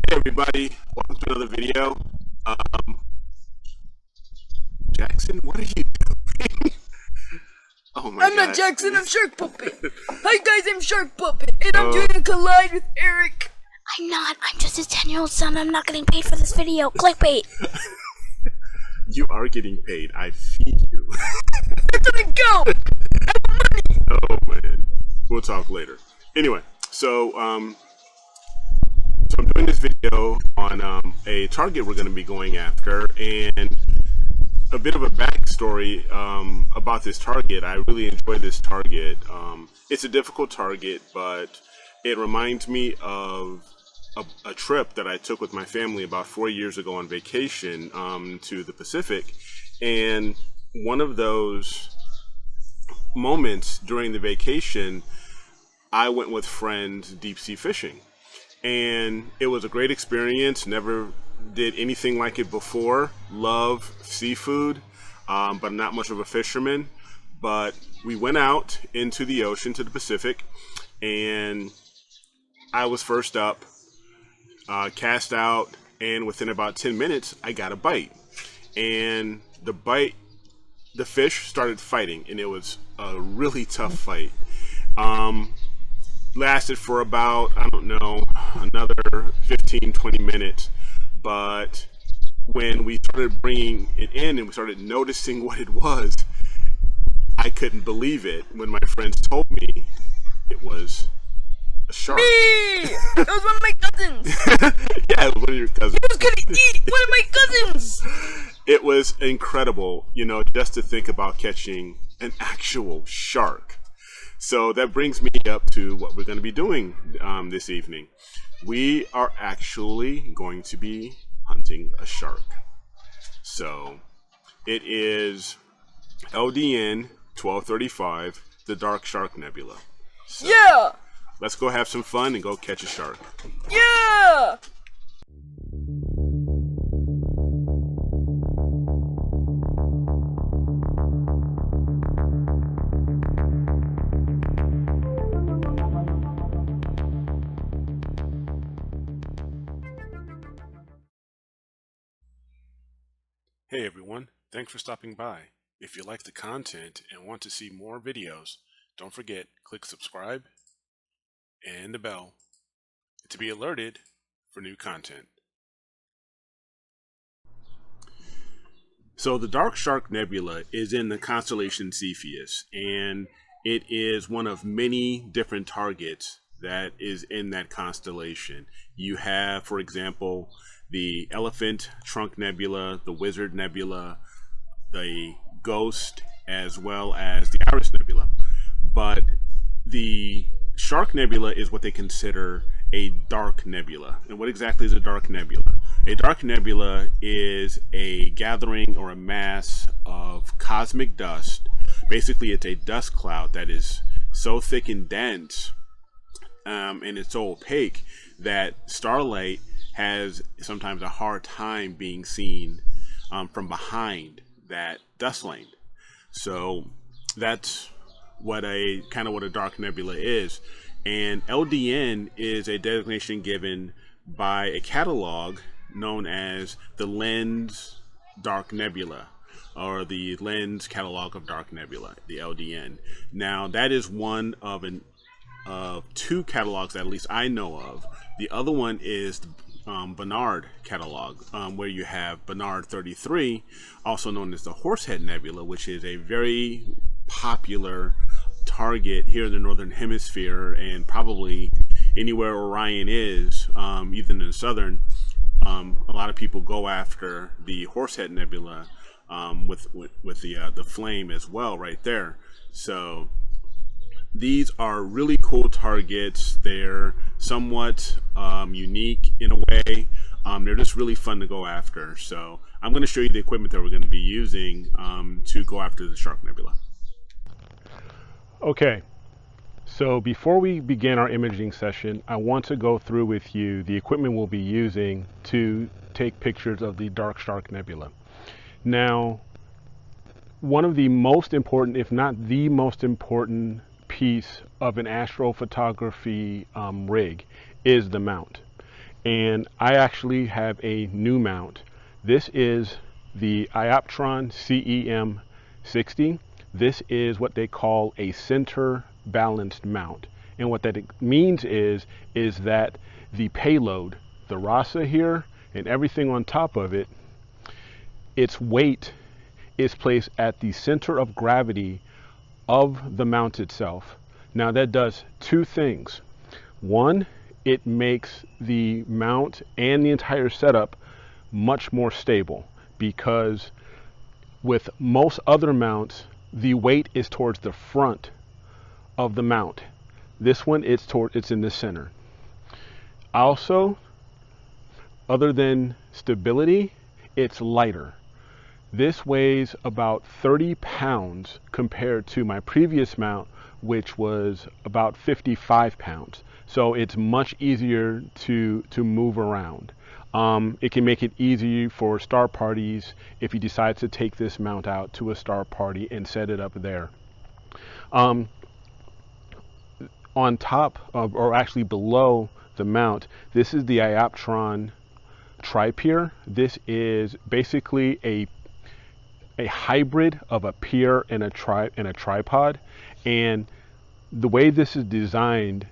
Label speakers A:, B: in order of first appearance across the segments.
A: Hey everybody, welcome to another video. Jackson, what are you doing? Oh my
B: I'm
A: god.
B: not Jackson, I'm Shark Puppet. Hi guys, I'm Shark Puppet, and I'm doing a collide with Eric.
C: I'm not. I'm just his 10-year-old son. I'm not getting paid for this video. Clickbait.
A: You are getting paid. I feed you.
B: Where did it go?
A: Oh man. We'll talk later. Anyway, so I'm doing this video on a target we're going to be going after, and a bit of a backstory about this target. I really enjoy this target. It's a difficult target, but it reminds me of a trip that I took with my family about 4 years ago on vacation to the Pacific. And one of those moments during the vacation, I went with friends deep sea fishing. And it was a great experience. Never did anything like it before. Love seafood, but not much of a fisherman. But we went out into the ocean, to the Pacific, and I was first up, cast out, and within about 10 minutes, I got a bite. And the fish started fighting, and it was a really tough fight. Lasted for about, I don't know, another 15-20 minutes. But when we started bringing it in and we started noticing what it was, I couldn't believe it when my friends told me it was a shark.
B: Me! It was one of my cousins.
A: Yeah, it was one of your cousins.
B: He was gonna eat one of my cousins.
A: It was incredible, just to think about catching an actual shark. So that brings me up to what we're going to be doing this evening. We are actually going to be hunting a shark. So it is LDN 1235, the Dark Shark Nebula. So
B: Yeah!
A: let's go have some fun and go catch a shark.
B: Yeah!
A: Hey everyone, thanks for stopping by. If you like the content and want to see more videos, don't forget, click subscribe and the bell to be alerted for new content. So the Dark Shark Nebula is in the constellation Cepheus, and it is one of many different targets that is in that constellation. You have, for example, the Elephant Trunk Nebula, the Wizard Nebula, the Ghost, as well as the Iris Nebula. But the Shark Nebula is what they consider a dark nebula. And what exactly is a dark nebula? A dark nebula is a gathering or a mass of cosmic dust. Basically, it's a dust cloud that is so thick and dense, and it's so opaque that starlight has sometimes a hard time being seen from behind that dust lane. So that's what a dark nebula is. And LDN is a designation given by a catalog known as the Lens Dark Nebula, or the Lens Catalog of Dark Nebula, the LDN. Now that is one of two catalogs that at least I know of. The other one is the Barnard catalog, where you have Barnard 33, also known as the Horsehead Nebula, which is a very popular target here in the northern hemisphere, and probably anywhere Orion is, even in the southern. A lot of people go after the Horsehead Nebula with the flame as well, right there. So these are really cool targets. They're somewhat unique in a way. They're just really fun to go after. So I'm going to show you the equipment that we're going to be using to go after the Shark Nebula.
D: Okay, so before we begin our imaging session, I want to go through with you the equipment we'll be using to take pictures of the Dark Shark Nebula. Now, one of the most important, if not the most important piece of an astrophotography rig is the mount. and I actually have a new mount. This is the Ioptron CEM60. This is what they call a center balanced mount. And what that means is that the payload, the RASA here, and everything on top of it, its weight is placed at the center of gravity of the mount itself. Now that does two things. One, it makes the mount and the entire setup much more stable, because with most other mounts, the weight is towards the front of the mount. This one, it's in the center. Also, other than stability, it's lighter. This weighs about 30 pounds compared to my previous mount, which was about 55 pounds. So it's much easier to move around. It can make it easy for star parties if you decide to take this mount out to a star party and set it up there. On top of, or actually below the mount, this is the Ioptron Tri-Pier. This is basically a hybrid of a pier and a tripod, and the way this is designed,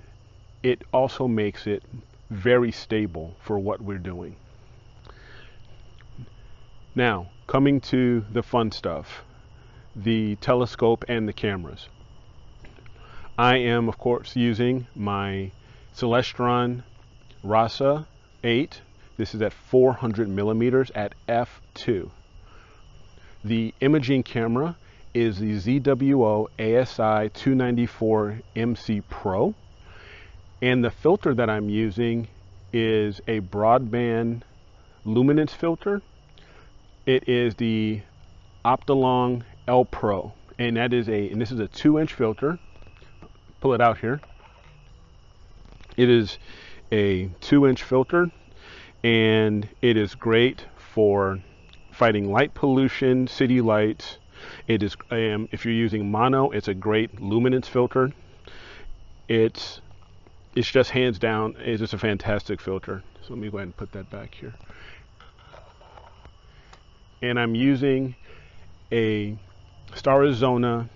D: it also makes it very stable for what we're doing. Now, coming to the fun stuff, the telescope and the cameras. I am, of course, using my Celestron RASA 8. This is at 400 millimeters at f2. The imaging camera is the ZWO ASI 294 MC Pro. And the filter that I'm using is a broadband luminance filter. It is the Optolong L Pro, and this is a 2-inch filter. Pull it out here. It is a 2-inch filter, and it is great for fighting light pollution, city lights. It is, if you're using mono, it's a great luminance filter. It's just hands down, it's just a fantastic filter. So let me go ahead and put that back here. And I'm using a Star Arizona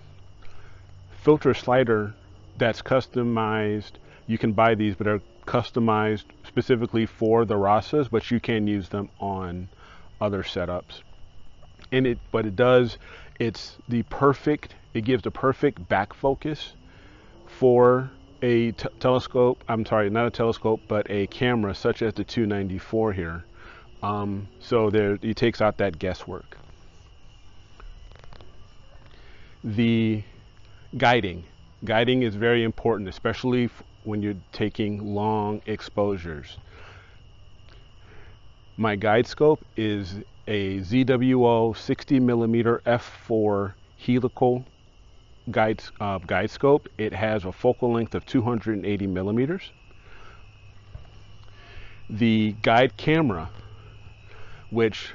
D: filter slider that's customized. You can buy these, but they're customized specifically for the RASAs, but you can use them on other setups. And it gives the perfect back focus for a telescope. I'm sorry, not a telescope, but a camera such as the 294 here. So it takes out that guesswork. The guiding is very important, especially when you're taking long exposures. My guide scope is a ZWO 60 millimeter f4 helical guide scope. It has a focal length of 280 millimeters. The guide camera, which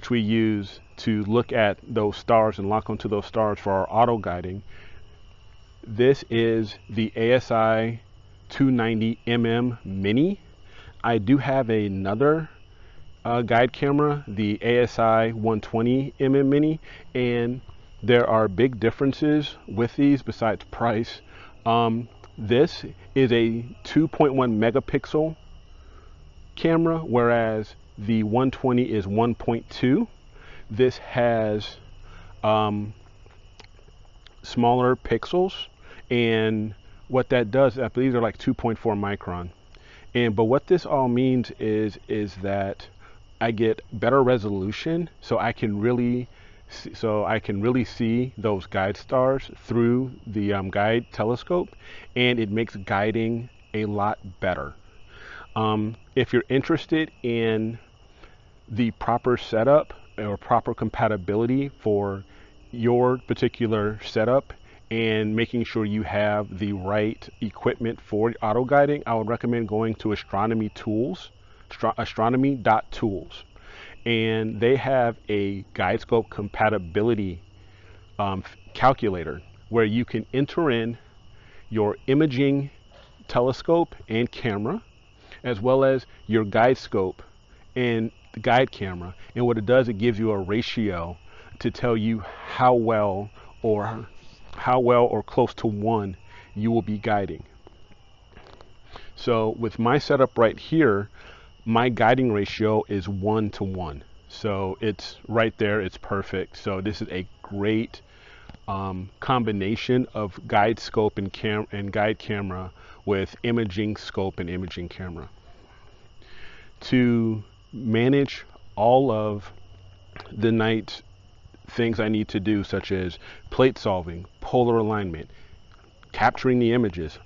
D: we use to look at those stars and lock onto those stars for our auto guiding, this is the ASI 290 Mini. I do have another guide camera, the ASI 120 Mini, and there are big differences with these besides price. This is a 2.1 megapixel camera, whereas the 120 is 1.2. This has smaller pixels, and what that does, I believe they're like 2.4 micron. But what this all means is that I get better resolution, so I can really see those guide stars through the guide telescope, and it makes guiding a lot better. If you're interested in the proper setup or proper compatibility for your particular setup and making sure you have the right equipment for auto guiding, I would recommend going to astronomy.tools, and they have a guide scope compatibility calculator where you can enter in your imaging telescope and camera, as well as your guide scope and the guide camera. And what it does, it gives you a ratio to tell you how well or close to 1 you will be guiding. So with my setup right here, my guiding ratio is 1:1. So it's right there, it's perfect. So this is a great combination of guide scope and guide camera with imaging scope and imaging camera to manage all of the night things I need to do, such as plate solving, polar alignment, capturing the images,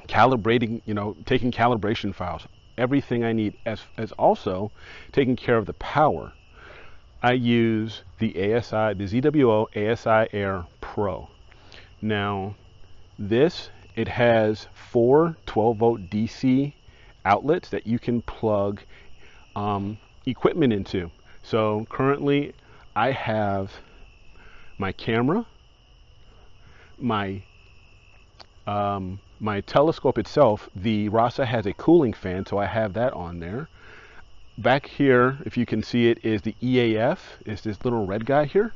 D: calibrating, taking calibration files, everything I need, as also taking care of the power. I use the ZWO ASI Air Pro. Now this, it has 4 12-volt DC outlets that you can plug equipment into. So currently I have my camera, my telescope itself. The Rasa has a cooling fan, so I have that on there. Back here, if you can see it, is the EAF. It's this little red guy here.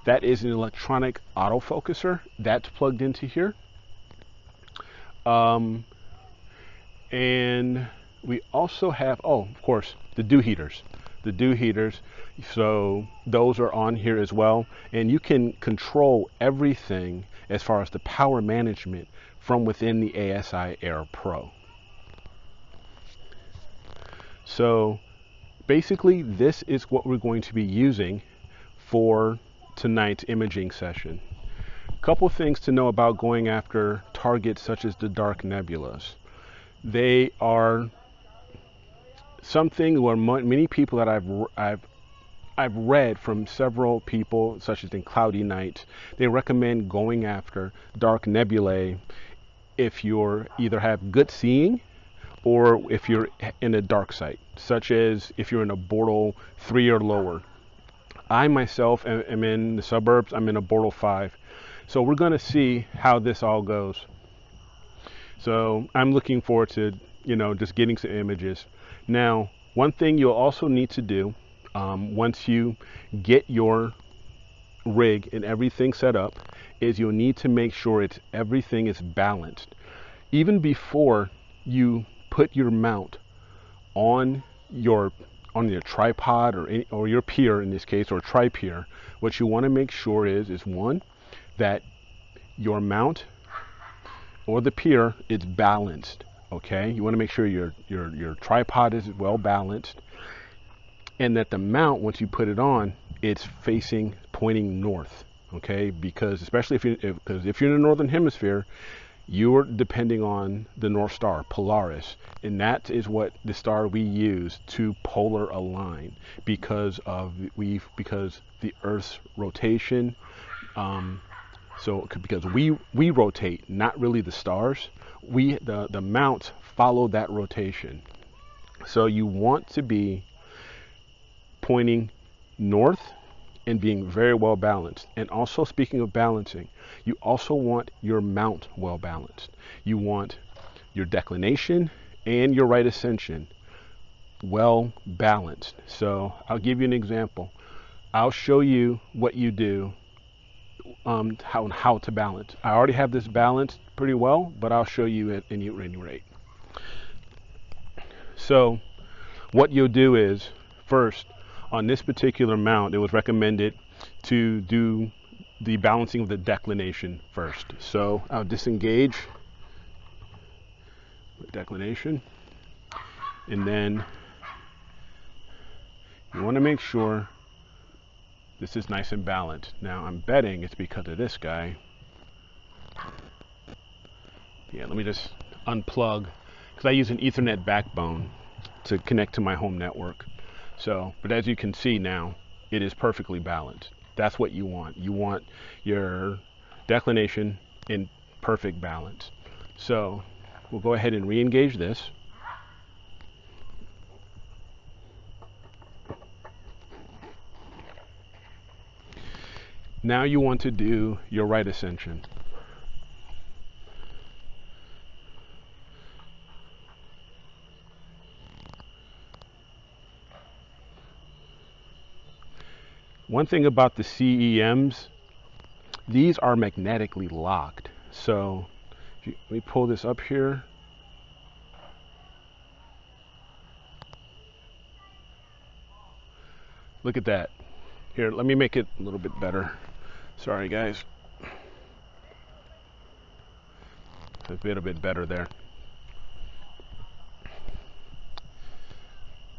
D: That is an electronic autofocuser that's plugged into here. And we also have, of course, the dew heaters. The dew heaters, so those are on here as well. And you can control everything as far as the power management from within the ASI Air Pro. So basically this is what we're going to be using for tonight's imaging session. A couple things to know about going after targets such as the dark nebulas. They are something where many people that I've read from several people, such as in cloudy nights, they recommend going after dark nebulae if you're either have good seeing or if you're in a dark site, such as if you're in a Bortle 3 or lower. I myself am in the suburbs. I'm in a Bortle 5. So we're going to see how this all goes. So I'm looking forward to, just getting some images. Now, one thing you'll also need to do once you get your rig and everything set up is you'll need to make sure everything is balanced. Even before you put your mount on your tripod or your pier in this case, or tri-pier, what you want to make sure is one, that your mount or the pier is balanced. Okay, you want to make sure your tripod is well balanced, and that the mount, once you put it on, it's pointing north. Okay, because especially if you're in the northern hemisphere, you're depending on the North Star, Polaris, and that is what the star we use to polar align because the Earth's rotation. Because we rotate, not really the stars. The mounts follow that rotation. So you want to be pointing north and being very well balanced. And also, speaking of balancing, you also want your mount well balanced. You want your declination and your right ascension well balanced. So I'll give you an example. I'll show you what you do, how to balance. I already have this balanced pretty well, but I'll show you at any rate. So what you'll do is, first, on this particular mount, it was recommended to do the balancing of the declination first. So I'll disengage the declination, and then you want to make sure this is nice and balanced. Now I'm betting it's because of this guy. Yeah, let me just unplug, because I use an Ethernet backbone to connect to my home network. So, but as you can see now, it is perfectly balanced. That's what you want. You want your declination in perfect balance. So we'll go ahead and re-engage this. Now you want to do your right ascension. One thing about the CEMs, these are magnetically locked. So let me pull this up here. Look at that. Here, let me make it a little bit better. Sorry, guys. A bit better there.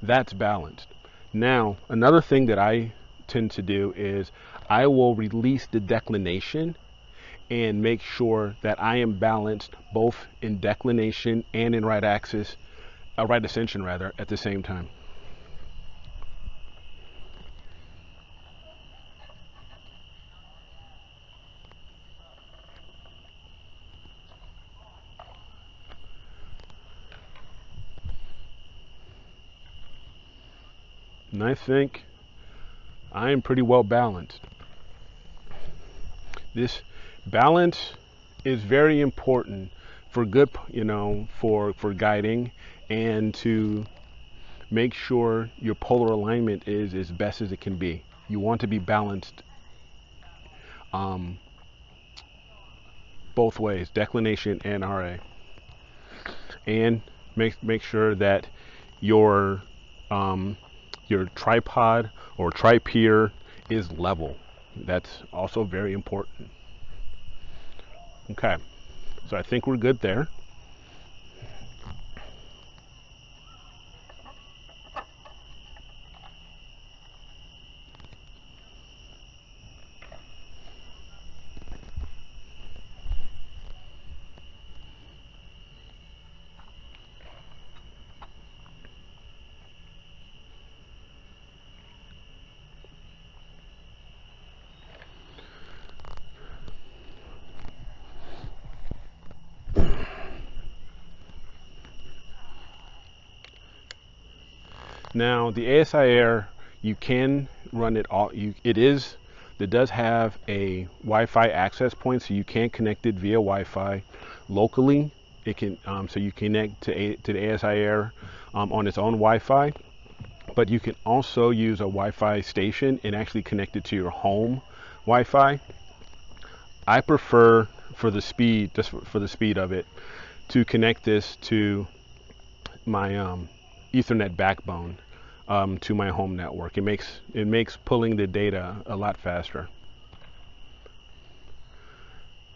D: That's balanced. Now, another thing that I tend to do is I will release the declination and make sure that I am balanced both in declination and in right axis, right ascension rather, at the same time. And I think I am pretty well balanced. This balance is very important for good, for guiding, and to make sure your polar alignment is as best as it can be. You want to be balanced both ways, declination and RA. And make sure that your tripod or tri-pier is level. That's also very important. Okay, so I think we're good there. Now the ASIR, you can run it all. It does have a Wi-Fi access point, so you can connect it via Wi-Fi locally. It can so you connect to the ASIR on its own Wi-Fi, but you can also use a Wi-Fi station and actually connect it to your home Wi-Fi. I prefer, for the speed, just for the speed of it, to connect this to my Ethernet backbone to my home network. It makes pulling the data a lot faster.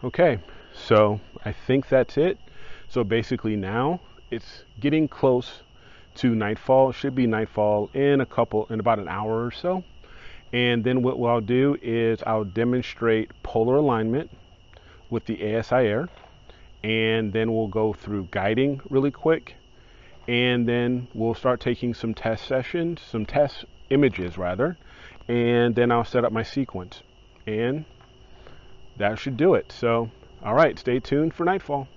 D: Okay, so I think that's it. So basically now it's getting close to nightfall. It should be nightfall in about an hour or so. And then what I'll do is I'll demonstrate polar alignment with the ASIR, and then we'll go through guiding really quick. And then we'll start taking some test sessions, some test images rather, and then I'll set up my sequence. And that should do it. So, all right, stay tuned for nightfall.